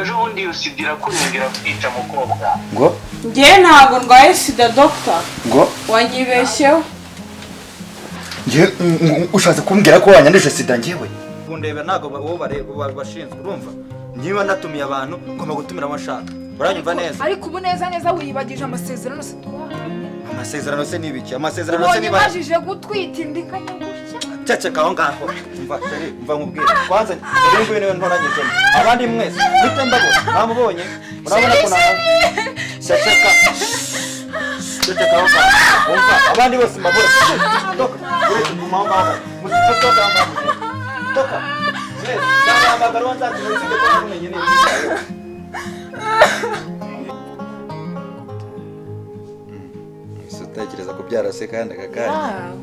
ejo bundi usidira kurengera kwita mukobwa ngo ngiye ntabwo ndwaye sida doctor ngo wanyibeshyeho ngiye ushatse kumbwira ko wanyandije sida ngiyewe kundeba ntago bo bashinzwe urumva ngiye natumiye abantu ngomba gutumira amashaka uranyumva neza ariko ubu neza wiyibagije amasezerano se amasezerano se nibiki amasezerano se niba ubajije gutwita indikanya gutya ceceka aho ngaho umva sheri umva nkubwire kwanza rero ngwino ntoranyije abandi mwese bite ndabo namubonye urabona ko nawe ceceka aho ngaho umva abandi bose mbabura doka uretse kumamba mutoto gamba doka cyangwa amagaro nzati n'ufite ko namenye neza Tekereza kubyara se kandi akakanya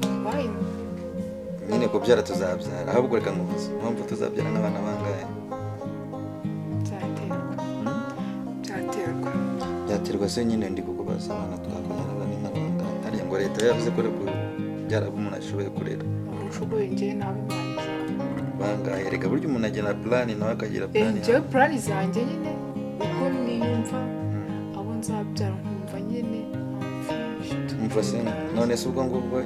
nyine kubyara tuzabyara ahubwo reka nkubuze mpamvu tuzabyara n'abana bangahe byaterwa se nyine ndi kukubaza abana twakubyara ni n'abangahe ariya ngo leta yavuze ko kubyara umuntu ashoboye kurera ushoboye ngiye nabimanye bangahe reka buryo umuntu agira plan nawe akagira plan njye plan zanjye nyine uko niyumva abo nzabyara nkumva nyine mfase none se ubwo ngubwo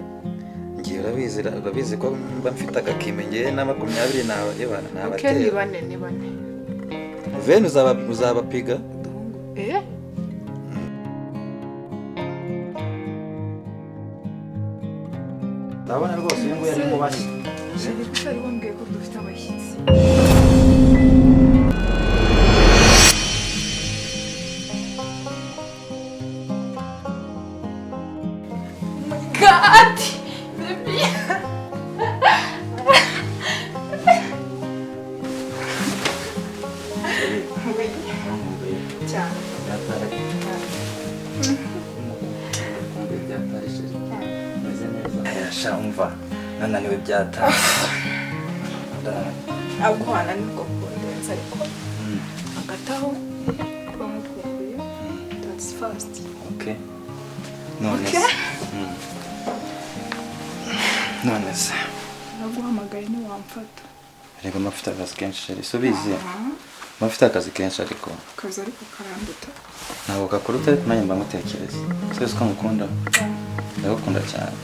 ngiye urabizi ko mba mfite agakime ngiye na 20 nawe yebana nabatera ni bane venu uzabapiga ndabona rwose uyu nguyu ari mu bashi ari wambwiye ko dufite abashyitsi God, baby. Umva nananiwe byata aguhana niko kundenza ariko agataho bamukumbuye that's fast okay none se naguhamagaye ni wamfata rega mafite akazi kenshi sheri subizi mafite akazi kenshi ariko kazi ariko karanduta ntabwo kakuruta ariko nanjye mba mutekereza sese ko mukunda ndagukunda cyane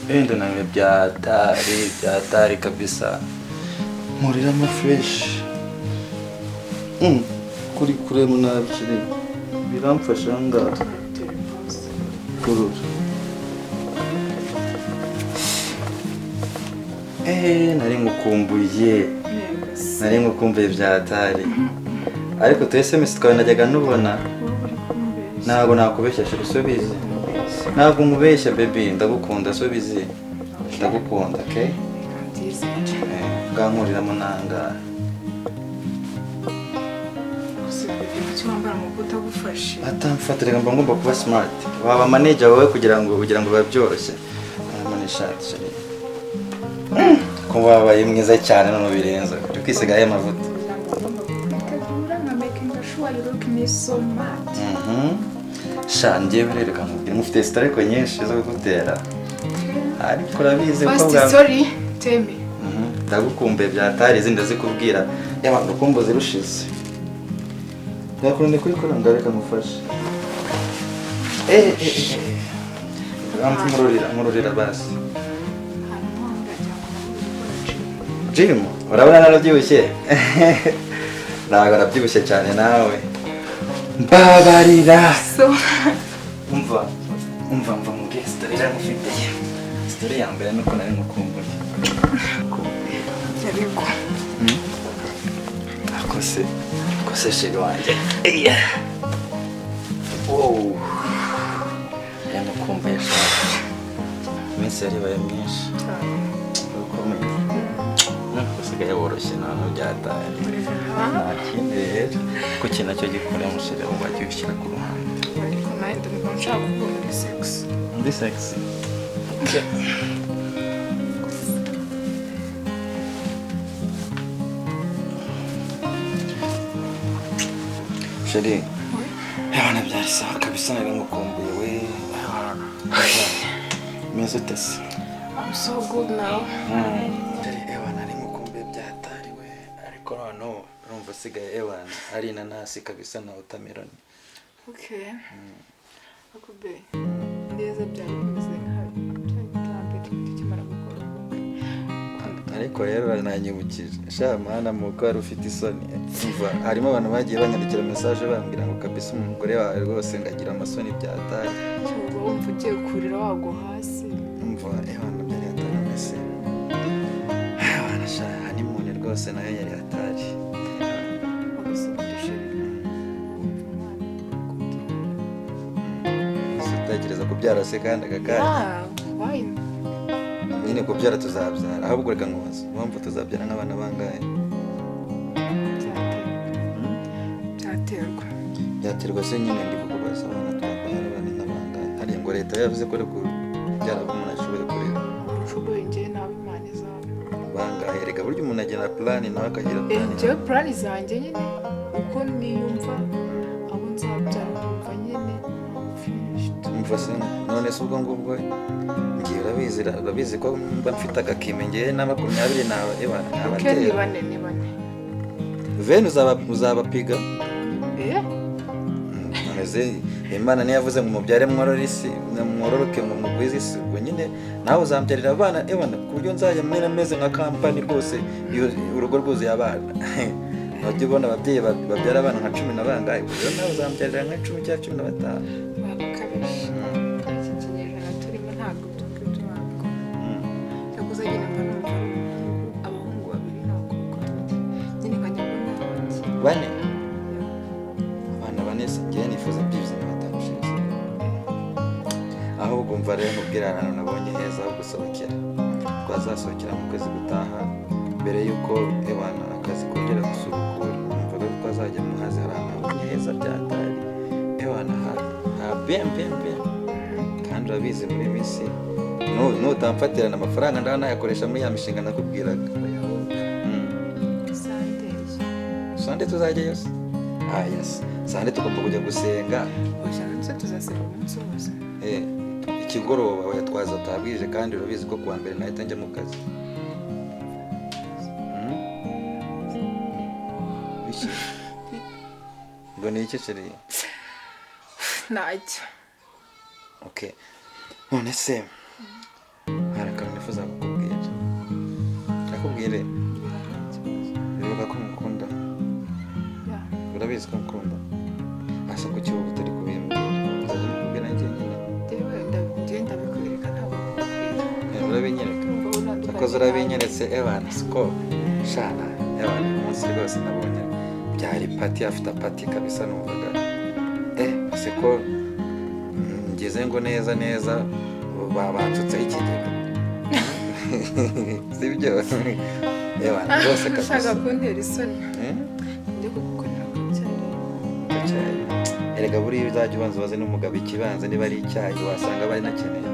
enda nawe byatari kabisa murira ma fresh kuri kuremu nabishiri biramfasha ngaho kurura nari ngukumbuye byatari ariko tu SMS twanajyaga nubona ntabwo nakubeshyashe usubize ntabwo mubeshya baby ndagukunda subize ndagukunda okay ngankurira munanga cyambara mu kutagufashe atamfatira mba ngomba kuba smart waba manager wawe kugira ngo babyoroshye amanishatse ko wabaye mwiza cyane no birenza tukisigaye amavuta shangiye birereka mubwira mufite stareko nyinshi zo gutera ariko urabizi ko bwa sorry teme ndagukumbuye byatari izindi zikubwira yaba urukumbuzi rushize yakurinde kuri koranga reka mufashe mururira basi Jim urabona narabyibushye ntabwo narabyibushye cyane nawe mbabarira umva mu guest rero mufite story ya mbere nuko nari mukumbuye yariko akose shiri wanjye yamukumbuye shaka iminsi yaribaye myinshi ukomeye usigaye woroshye ntabwo byataye nta kindi rero ko ikintu nacyo gikora umusore wajya ubishyira ku ruhande ariko nawe ndumva nshaka kuba muri sex sheri abana byari sawa kabisa nari ngukumbuye we meze utese I'm so good now sheri nari ngukumbuye byatari we ariko noneho urumva hasigaye ewana ari inanasi kabisa na watermelon. Okay. Akube. Neza byari bimeze nk'abambere tukimara gukora ubukwe. Ariko rero nanyibukije sha mana muko wari ufite isoni umva harimo abantu bagiye banyandikira message bambwira ngo kabisa umugore wawe rwose ngagira amasoni byatari Cyuba wumva ugiye kurira wago hasi. umva ewana byari atari mese sha honeymoon rwose nayo yari atari Sitagereza kubyara se kandi akakanya nyine kubyara tuzabyara ahubwo reka nkubaza wumva tuzabyara nk'abana bangahe byaterwa se nyine ndi kukubaza abana twabyara abana n'abangahe hari ngo leta yavuze ko reko kubyara umuntu ashoboye kurera ushoboye njye nawe Imana izabe bangahe reka buryo umuntu agira plan nawe akagira plan njye plan zanjye nyine uko niyumva abo nzabyara numva nyine umva se none se ubwo ngubwo ngiye urabizi ko mba mfite agakime ngiye na 20 nawe abatera ni bane Venu uzabapiga noneze Imana niyavuze ngo mubyare mwororisi mwororoke mu mugwizi isi ubwo nyine nawe uzambyarira abana kuryo nzajya meze nka company rwose urugo rwuzuye abana nabyo ubona ababyeyi babyara abana nka 10 nabangaye ubwo nawe uzambyarira nka 10 cyangwa 15 bane abana bane singiye nifuza by'ibizima batamushize aho ugumva rero mubwirana nabonye heza ho gusohokera twazasohokera mu kwezi gutaha mbere yuko ebana akazi kongera gusubukura umva ko twazajya mu hazi harana heza byatari ebana ha bem kandi urabizi muri misi no utamfatirana amafaranga ndana nayakoresha muri ya mishinga nakubwiraga Sande tuzajya yose yes sande tugomba kujya gusenga ojanse tuzasenga umunsi wose ikigoroba yatwaza tabwije kandi urabizi ko kuwa mbere nahita njya mu kazi ngo ni iki kiri ntacyo okay none se harakamwe nifuza kukubwira nakubwire bivuga ko mukunda urabizi ko mukunda asa ku kibuga utari kubimbwira nzajya mukubwira njye nyine ndabikwereka ntabwo urabinyereka akoze urabinyeretse ebana siko shana ebana umunsi rwose nabonye byari pati afite pati kabisa numvaga siko ngeze ngo neza babansutseho ikigega sibyo ebana rwose kabisa ushaka kuntera isoni ndi kugukorera icyayi erega buriya uzajya ubanza ubaze n'umugabo ikibanza niba ari icyayi wasanga bari nakeneye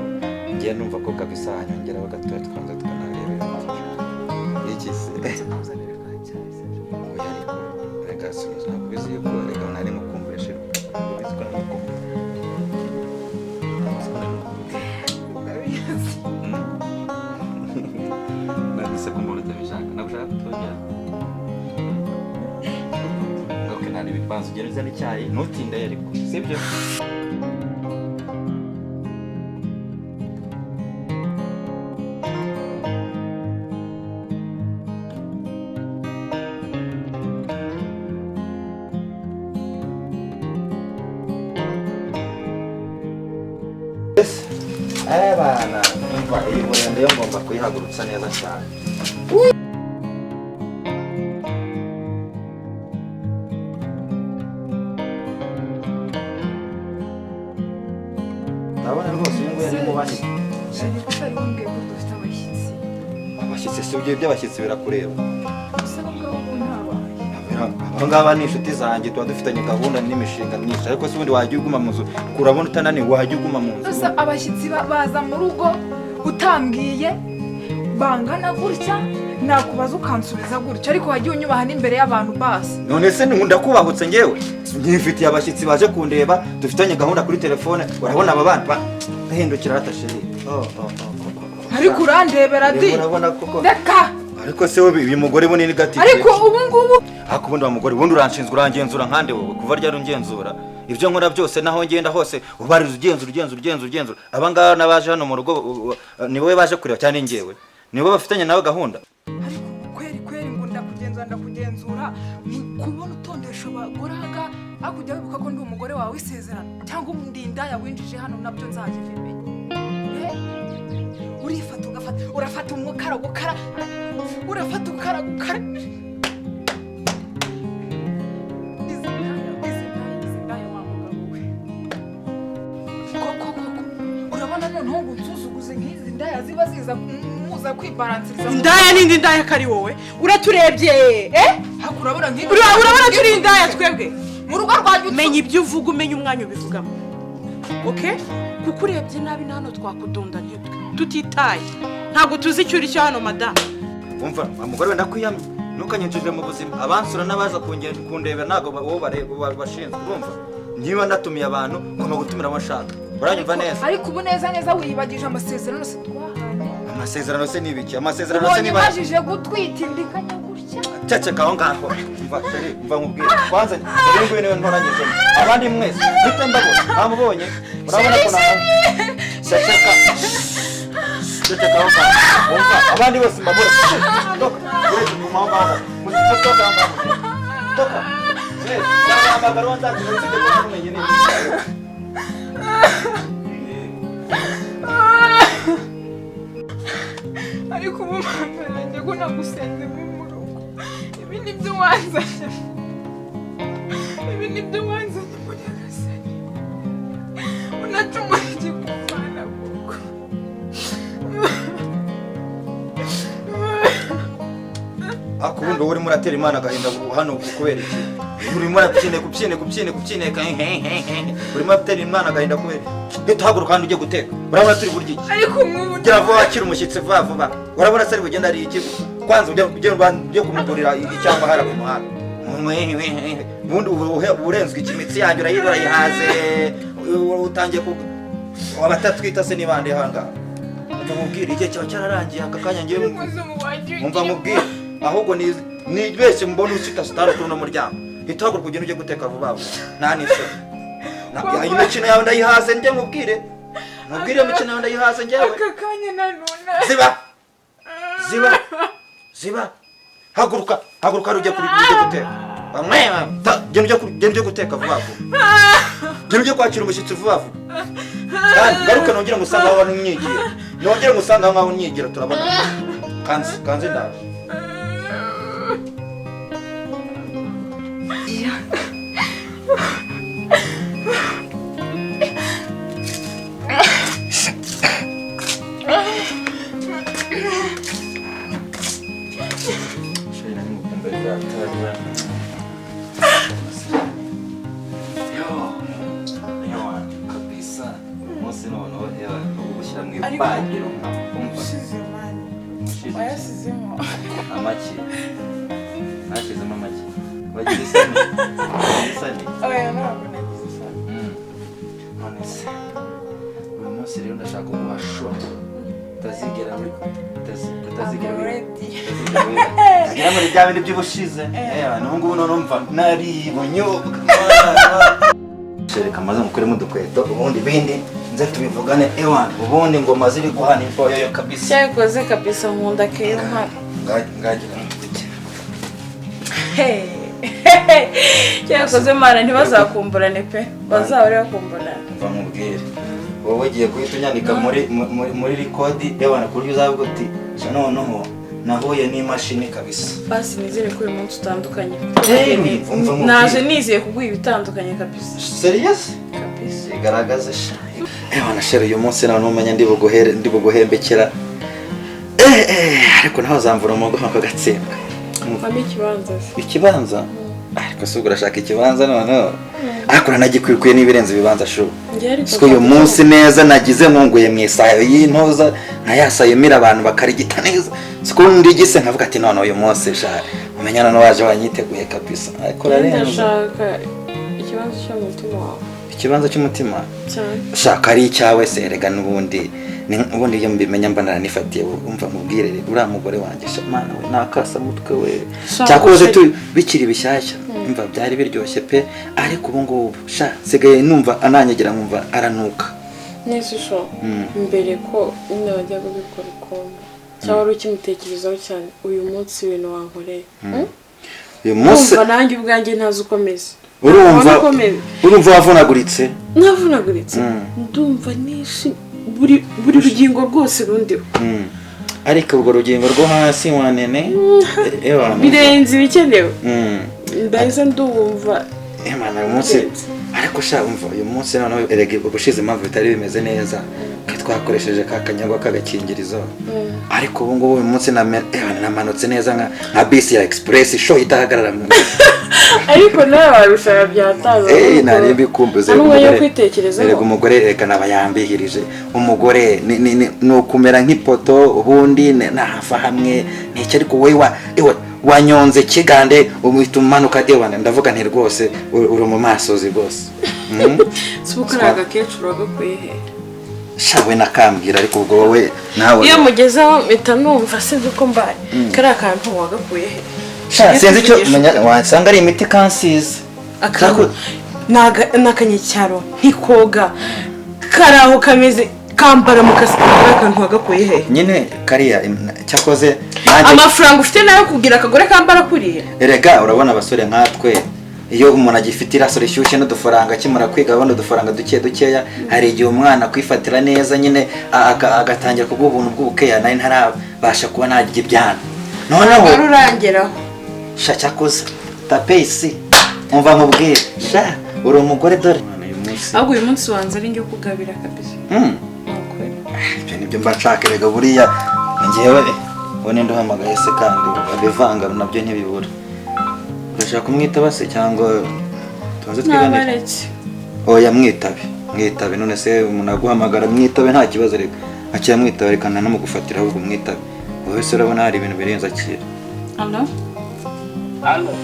ngiye numva ko kabisa hanyongeraho gatoya twanza tukanarebera iki se rega sinzi ntabwo bizi yuko rega nari mukumburesha bizi ko namukumbuye nandise ko mbona utabishaka nagushaka kutongera nari bipanze ugereza n'icyayi ntutinde ariko sibyo bana umva iyi burende yo ngomba kuyihagurutsa neza cyane Abana rwose uyu nguyu ni mu bane abashyitsi si ibyo by'abashyitsi birakureba abo ngaba ni inshuti zanjye tuba dufitanye gahunda n'imishinga myinshi ariko si ubundi wajya uguma mu nzu kurabona utananiwe wajya uguma mu nzu abashyitsi baza mu rugo utambwiye bangana gutya nakubaza ukansubiza gutya ariko wagiye unyubaha n'imbere y'abantu basi none se ndakubahutse ngewe ngifitiye abashyitsi baje kundeba dufitanye gahunda kuri telefone urabona aba bana bahindukira hatashiri ariko urandebera di reka ariko se wowe uyu mugore bunini gati ariko ubu ngubu hakubundi wa mugore bundi uranshinzwe urangenzura nkande wowe kuva ryari ungenzura ibyo nkora byose naho ngenda hose ubariza ugenzura abangaba nabaje hano mu rugo ni wowe baje kureba cyane ngewe ni wowe bafitanye nawe gahunda ariko kweri ngo ndakugenzura kubona utondesha abagore aha akujya wibuka ko ndi umugore wawe isezerano cyangwa umundinda yawinjije hano nabyo nzaje bimenya urifata urafata umukara gukara urafata ukara urabona noneho ngo unsuzuguze nk'izi ndaya ziba ziza muza kwibaransiriza indaya n'indi ndaya kari wowe uraturebye urabona turi indaya twebwe mu rugo rwanyu menya ibyo uvuga umenya umwanya ubivugamo okay kuko urebye nabi hano twakudonda tutitaye ntabwo tuzi icyo uri cyo hano madamu umva umugore wenda kwiyamye ntukanyinjire mu buzima abansura n'abaza kundeba ntabwo wowe bashinzwe urumva niba ndatumiye abantu ngomba gutumira abashaka uranyumva neza ariko ubu neza wiyibagije amasezerano se twahanye amasezerano se nibiki amasezerano se niba wanyibajije gutwita indikanya gutya ceceka aho ngaho mva nkubwire kwanza dore ngo niwe ntoranyije abandi mwese bite mbago bamubonye urabona ko naho ceceka aho ngaho umva abandi bose mbabura toka uretse mu mama toka toka amagaro nzakira ufite ko namenye neza ariko ubu mpamvu ngo nagusenze mu rugo ibi nibyo wanzanye muri agasari unacumura igikuvana kuko akubundi wowe urimo uratera imana agahinda hano kubera iki urimo urabyine urimo uratera imana agahinda kubera ntituhaguruka kandi ujye guteka urabona turi burya iki ariko mwubu gira vuba wakira umushyitsi vuba urabona se ari bugenda ari iki kwanza ujye kumugurira icyamba hara ku muhanda ubundi urenzwe ikimitsi yanjye urayihaze utangiye abatatwita se n'ibandi ahangaha umva mubwire igihe kiba cyararangiye aka kanya ngewe umva mubwire ahubwo nibeshye mbona usita sitara kuri uno muryango ntituhaguruka ugenda ujye guteka vuba nta n'isoni imikino yawe ndayihaze njye mubwire imikino yawe ndayihaze njyewe aka kanya nanone ziba haguruka ujye guteka genda ujye guteka vuba genda ujye kwakira umushyitsi vuba kandi ngaruke nongere ngusanga aho unyigira turabona kanze ndaje wayasizemo amaki nashyizemo amaki wagize isoni oya ntabwo nagize isoni none se uyu munsi rero ndashaka kuguha sho utazigera muri bya bindi by'ubushize n'ubu ngubu numva nari bunyobwa reka maze mukuremo udukweto ubundi bindi nze tubivugane ubundi ngoma ziri guhana imfoyo kabisa cyakoze kabisa nkunda keyo mpaka ngagira cyakoze mana ntibazakumburane pe bazahore bakumburana mva nkubwire wowe ugiye guhita unyandika muri rikodi y'abantu ku buryo uzavuga uti noneho nahuye n'imashini kabisa basi nizere ko uyu munsi utandukanye naje nizeye kuguha ibitandukanye kabisa serious kabisa igaragaze sha nashere uyu munsi nawe numenya ndi buguhembekera ariko naho zamvura mu ngo gatsemba mami ikibanza ariko se urashaka ikibanza noneho ariko nanagikwikuye n'ibirenze ibibanza sho siko uyu munsi neza nagize nkunguye mu isayo y'intoza nkayasayemira abantu bakarigita neza siko ndigise nkavuga ati none uyu munsi sha umenya none waje wanyiteguye kabisa ariko ndashaka ikibanza cy'umutima wawe ikibanza cy'umutima cyane shaka ari icyawe se erega n'ubundi ubundi iyo mbimenya mba naranifatiye umva mubwire uriya mugore wanjye mana we nakasa mutwe we cyakoze bikiri bishyashya umva byari biryoshye pe ariko ubu ngubu sigaye numva ananyegera nkumva aranuka nese sho mbere ko ine wajyaga ubikora ukumva cyangwa wari ukimutekerezaho cyane uyu munsi ibintu wankoreye uyu munsi nanjye ubwanjye ntazi uko meze urumva wavunaguritse navunaguritse ndumva nishi buri rugingo rwose rundiho ariko urwo rugingo rwo hasi wanene birenze ibikenewe mbese ndumva umunsi ariko umva uyu munsi noneho erega ubushize impamvu bitari bimeze neza twakoresheje ka kanyagwa k'agakingirizo ariko ubu ngubu uyu munsi namanutse neza nka bisi ya express show itahagarara mu ariko nawe warushaga byataza nari bikumbuze erega umugore reka nabayambihirije umugore ni ukumera nk'ipoto ubundi nahafa hamwe n'icyo ariko wowe wanyonze kigande umuhita umanuka dewana ndavuga nti rwose uri mu masozi rwose subukara agakecuru wagakuye he shawe nakambwira ariko ubwo wowe nawe iyo mugezeho mpita numva sinzi uko mbaye kariya kantu wagakuye he sinzi icyo wasanga ari imiti kansize n'akanyacyaro ntikoga kari aho kameze kambara mu akantu wagakuye he nyine kariya cyakoze amafaranga ufite nayo kugira akagore kambara kuriya erega urabona abasore nkatwe iyo umuntu agifite iraso rishyushye n'udufaranga akimara kwiga abona udufaranga dukeya hari igihe umwana kwifatira neza nyine agatangira kuguha ubuntu bw'ubukeya nawe ntarabasha kuba ntajya ibyana noneho urangeraho cyakoze tapesi umva nkubwire uri umugore dore ahubwo uyu munsi wanze ari njye kugabira kabisa ibyo nibyo mba nshaka erega buriya njyewe ubone nduhamagaye se kandi abivanga nabyo ntibibura urashaka kumwitaba se cyangwa tubanze twiganire oya mwitabe none se umuntu aguhamagara mwitabe nta kibazo reka akira mwitabe reka ntanamugufatira ahubwo mwitabe wowe se urabona hari ibintu birenze akira Halo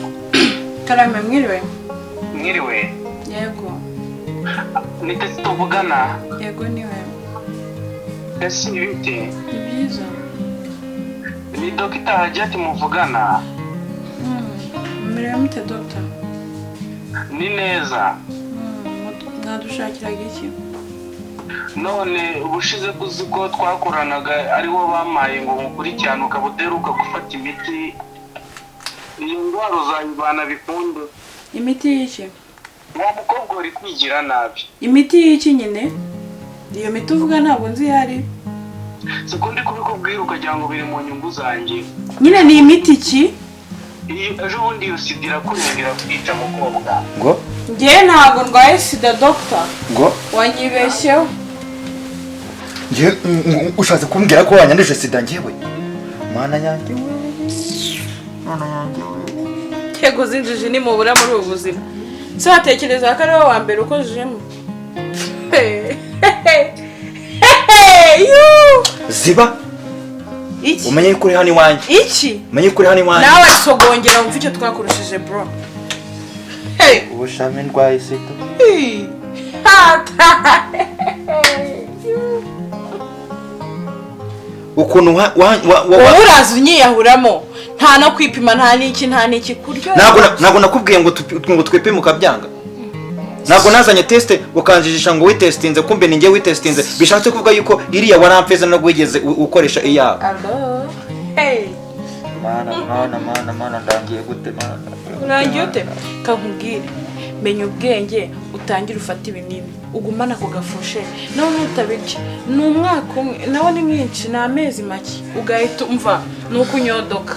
karame mwiriwe yego nite tuvugana yego niwe ese ibite ni byiza ni Dr. Hajati muvugana mbere mute doctor ni neza mwadushakiraga iki none ubushize kuzi ko twakoranaga ariwo bamaye ngo mukurikirane ukabuderuka gufata imiti iyo ndwara uzayibana bikunde imiti y'iki wa mukobwa uri kwigira nabi imiti y'iki nyine iyo miti uvuga ntabwo nzi yari sikundi kubikubwira ukagira ngo biri mu nyungu zanjye nyine ni imiti ki ejo bundi iyo sida irakurengera kwica mukobwa ngo njyewe ntabwo ndwaye sida doctor ngo wanyibeshyeho ushatse kumbwira ko wanyanduje sida njyewe mana yanjye yego zinjije ni mubura muri ubu buzima se watekereza ko ari wowe wa mbere ukozejemo ziba iki umenye ko uri hano iwanjye iki umenye ko uri hano iwanjye nawe sogongera wumva icyo twakurushije bro ubushame ndwaye sida ukuntu wowe uraza unyiyahuramo nta no kwipima nta n'iki kuryo ntabwo nakubwiye ngo twipime ukabyanga ntabwo nazanye teste ukanjijisha ngo witestinze kumbe ni njye witestinze bishatse kuvuga yuko iriya warampfeza no wigeze ukoresha iyawe mana ndangiye gute mana urangiye ute kakubwire menya ubwenge utangire ufata ibinini ugumana ku gafushe nawe nutabirya ni umwaka umwe nawe ni mwinshi ni amezi make ugahita umva ni ukunyodoka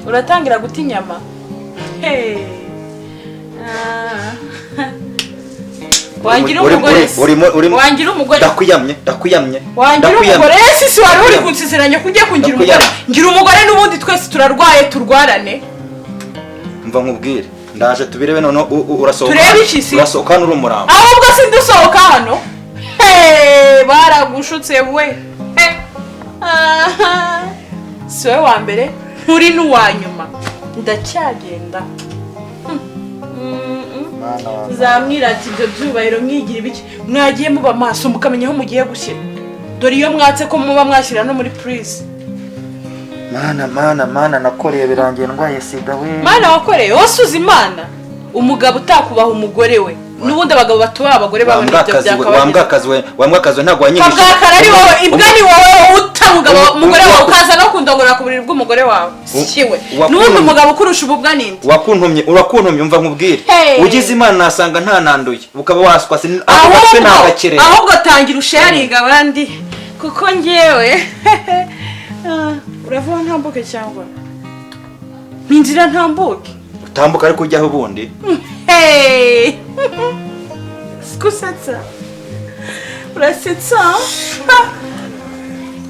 uratangira guta inyama wangira umugore ndakwiyamye wangira umugore si wari uri kunsezeranya ko ugiye kungira umugore ngira umugore n'ubundi twese turarwaye turwarane mva nkubwire ndaje tubirebe none urasohoka turebe iki si urasohoka hano uri umurambo ahubwo sindusohoka hano baragushutse we si wowe wa mbere nturi n'uwa nyuma ndacyagenda zamwirata ibyo byubahiro mwigira ibiki mwagiye muba maso mukamenya aho mugiye gushyira dore iyo mwatse ko muba mwashyira no muri prise mana nakoreye birangiye ndwaye sida we mana wakoreye wasuze imana umugabo utakubaha umugore we nubundi abagabo batubaha abagore babo n'ibyo byakabaye wambwakazi ntabwo wanyigisha kabwakara ari wowe ibwa ni wowe utamugabo umugore wawe ukaza no kundongorera ku buriri bw'umugore wawe siwe nubundi umugabo ukurusha ububwa ninde urakuntumye umva nkubwire ugize imana nasanga ntananduye ukaba waswa se nagakire ahubwo tangira usharinga abandi kuko ngewe uravuga ntambuke cyangwa ninzira ntambuke utambuka ariko ujyaho ubundi sikusetsa urasetsa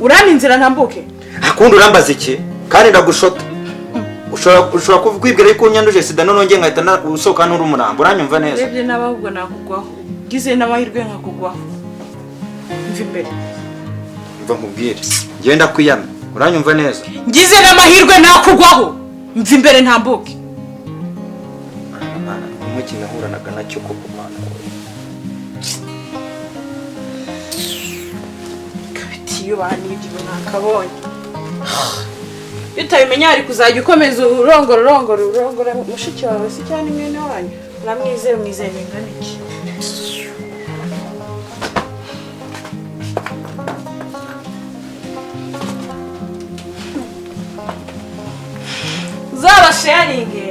urani inzira ntambuke akundi urambaza iki kandi ndagushota ushobora kwibwira yuko unyanduje sida none ngiye nkahita usohoka n'uri umurambo uranyumva neza urebye n'abahubwo nakugwaho ngize n'amahirwe nkakugwaho mva imbere mva nkubwire ngenda kwiyama uranyumva neza ngize n'amahirwe nakugwaho mva imbere ntambuke umuki nahuranaga nacyo koko mana kabitiyo banibyo nakabonye iyo utabimenya ari kuzajya ukomeza urongora mushiki wawe si cyane mwene wanyu uramwizeye bingana iki zaba sharinge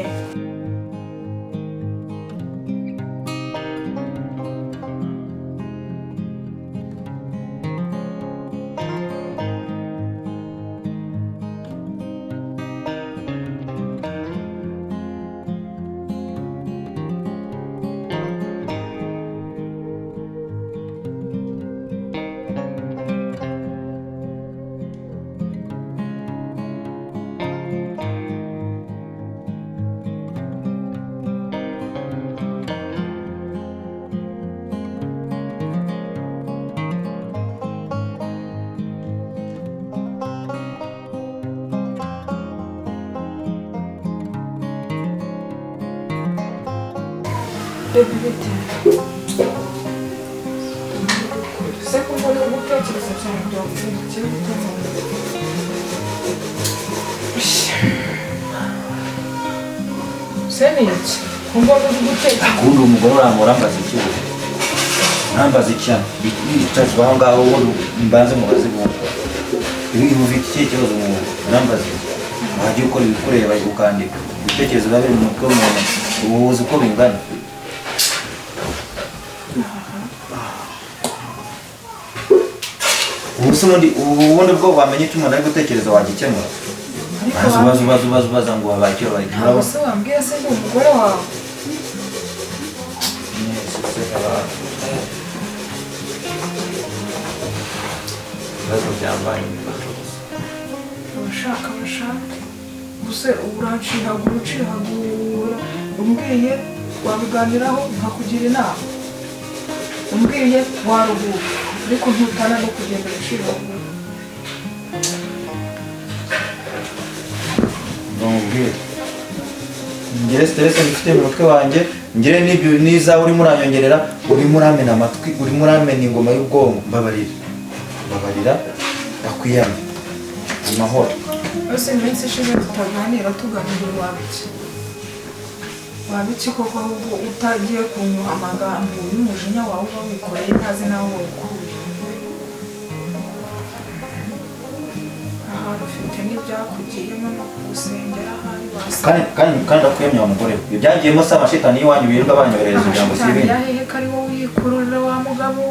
Seniki, kumbona uri gutekereza akundi umugore urambaza iki urambaza iki yicazwa aho ngaho mbanze mubaze bumva ibi ufite iki kibazo urambaza wajya ukora ibikureba ukandika ibitekerezo biba biri mu mutwe w'umuntu uba uzi uko bingana ubundi bwo wamenya icyo umuntu ari gutekereza wagikemura ubaza ngo wabaye icyo ntabwo se wambwiye se ndi umugore wawe ibibazo byambaye abashaka gusa ucihagura umbwiye wabiganiraho nkakugira inama umbwiye waruhuka ariko ntutana no kugenda ucihagura ngire stress mfite mu mutwe wanjye ngire n'ibyo niza urimo uranyongerera urimo uramena amatwi urimo uramena ingoma y'ubwonko mbabarira ndakwiyama amahoro ese iminsi ishize tutaganira tuganira wabiki koko ahubwo utagiye kunywa amagambo y'umujinya wawe uba wikoreye ntazi nawe wikuye ahantu ufite n'ibyakugiyemo no kugusengera ahari kandi ndakwiyamya wa mugore ibyo byagiyemo se amashitani y'iwanyu birirwa banyohereza ijambo si ibindi hehe kari wowe uyikururira wa mugabo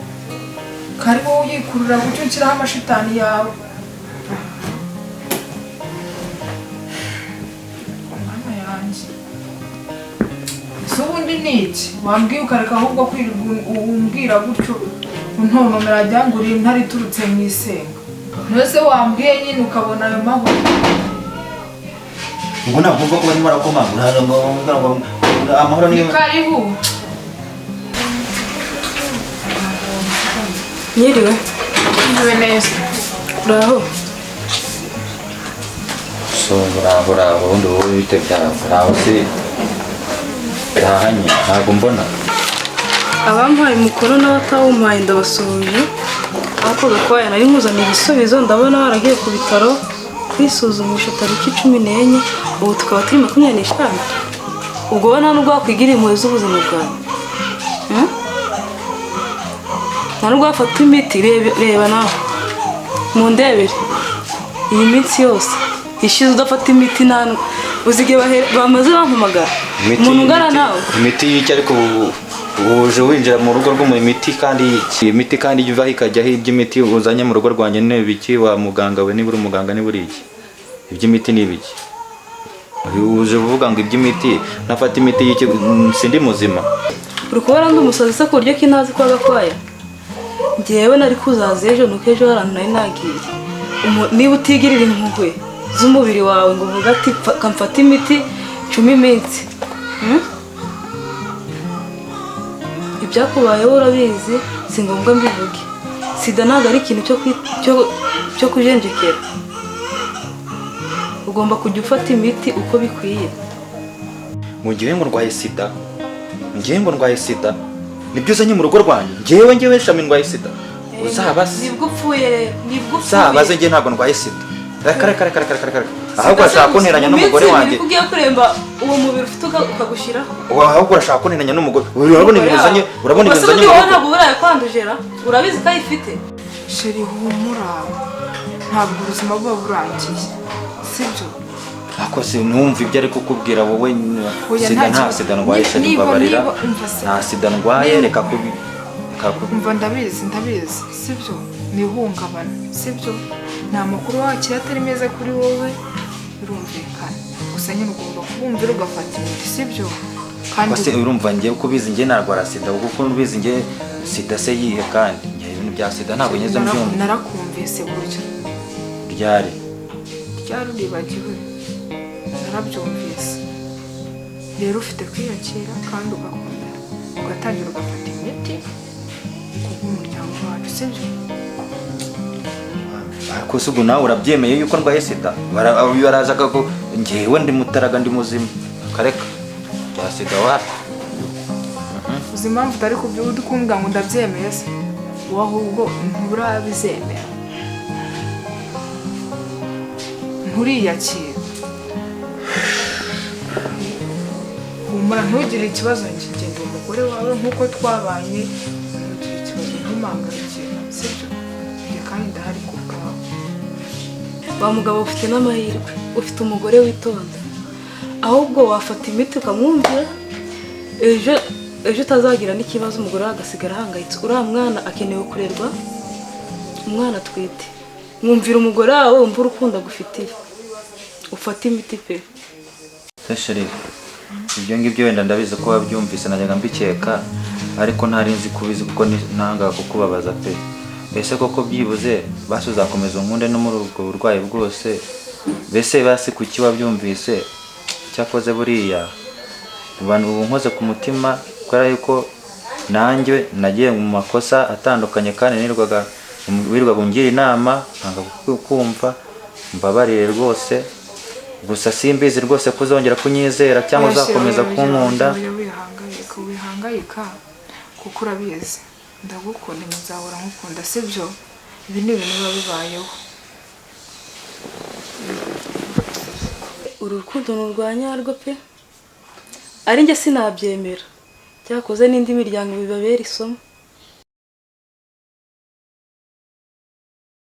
kari wowe uyikururira gutyo nshyiraho amashitani yawe mwana yanjye ese ubundi ni iki wambwiye ukareka ahubwo kwirirwa umbwira gutyo untontomera ajya ngo uri intare iturutse mu isenga ntose wambwiye nyine ukabona ayo mahoro ubwo ntabwo mvuga ko barimo barakomanga amahoro niyo ni karibu Nyiriwe ntiwe neza uraho so bravo ubundi wowe bite byawe bravo se Ndahanye ntabwo mbona. abampaye umukono n'abatawumpaye ndabasuhuje ariko gakwaya nari nkuzaniye igisubizo ndabona waragiye ku bitaro kwisuzumisha tariki 14 ubu tukaba turi 25 ubwo nta nubwo wakwigira impuhwe z'ubuzima bwawe nta nubwo wafata imiti reba nawe mu ndebere iyi minsi yose ishize udafata imiti nta uzige bamaze bampamagara umuntu ungana nawe imiti y'iki ariko uje winjira mu rugo rw'umu imiti kandi imiti kandi ivaho ikajyaho iby'imiti uzanye mu rugo rwanjye ne biki wa muganga we nibura umuganga nibura iki iby'imiti ni biki uje uvuga ngo iby'imiti nafata imiti y'iki sindi muzima uri kubona ndi umusazi se kuryo kinazi kwa gakwaya ngewe nari kuzaza ejo nuko ejo harantu nari nagiye niba utigirira impuhwe z'umubiri wawe ngo uvuga ati kamfata imiti 10 minsi ibyakubayeho urabizi si ngombwa mbivuge sida ntabwo ari ikintu cyo kujenjekera ugomba kujya ufata imiti uko bikwiye mu gihe ngo ndwaye sida nibyo uzanye mu rugo rwanjye ngewe shami ndwaye sida uzabase nibwo upfuye uzabaze nge ntabwo ndwaye sida kare ahubwo urashaka kunteranya n'umugore wanjye ugiye kuremba uwo mubiri ufite ukagushyiraho ahubwo urashaka kunteranya n'umugore urabona ibintu uzanye ntabwo buraye kwandujera urabizi ko ayifite sheri humura ntabwo ubuzima buba burangiye sibyo ako se numva ibyo ari kukubwira wowe sida nta sida ndwaye sheri babarira nta sida ndwaye reka umva ndabizi sibyo nihungabana sibyo nta makuru wakira atari meza kuri wowe birumvikana gusa nyine ugomba kubumvira ugafata imiti sibyo kandi urumva ngiye kubizi ngiye narwara sida kuko ubizi ngiye sida se yihe kandi ngiye ibintu bya sida ntabwo nyeze mbyumva narakumvise buryo ryari uribagiwe narabyumvise rero ufite kwiyakira kandi ugakomera ugatangira ugafata imiti kubw'umuryango wacu sibyo ariko se ubu nawe urabyemeye yuko ndwaye sida baraza ko ngewe ndi mutaraga ndi muzima kareka bya sida wapi uzi impamvu utari kubyuka ukumbwa ngo ndabyemeye se wowe ahubwo nturabizemera nturiyakira humura ntugire ikibazo ngigenda umugore wawe nk'uko twabanye ntugire ikibazo ntumangayikire sibyo kandi ndahari ku bwawe wa mugabo ufite n'amahirwe ufite umugore witonda ahubwo wafata imiti ukamwumvira ejo utazagira n'ikibazo umugore we agasigara ahangayitse uriya mwana akenewe kurerwa umwana atwite mwumvira umugore wawe wumva urukundo agufitiye ufata imiti pe sesheri ibyo ngibyo wenda ndabizi ko wabyumvise najyaga mbikeka ariko ntari nzi kubizi kuko ntangaga kukubabaza pe mbese koko byibuze basi uzakomeza unkunde no muri ubwo burwayi bwose mbese basi kuki wabyumvise cyakoze buriya ubu nkoze ku mutima kubera yuko nanjye nagiye mu makosa atandukanye kandi wirwaga ungira inama nkanga kumva mbabarire rwose gusa simbizi rwose ko uzongera kunyizera cyangwa uzakomeza kunkunda wihangayika kuko urabizi ndagukunda muzahora nkukunda sibyo ibi ni ibintu biba bibayeho uru rukundo nurwanya rwo pe ari njye sinabyemera cyakoze n'indi miryango bibabera isomo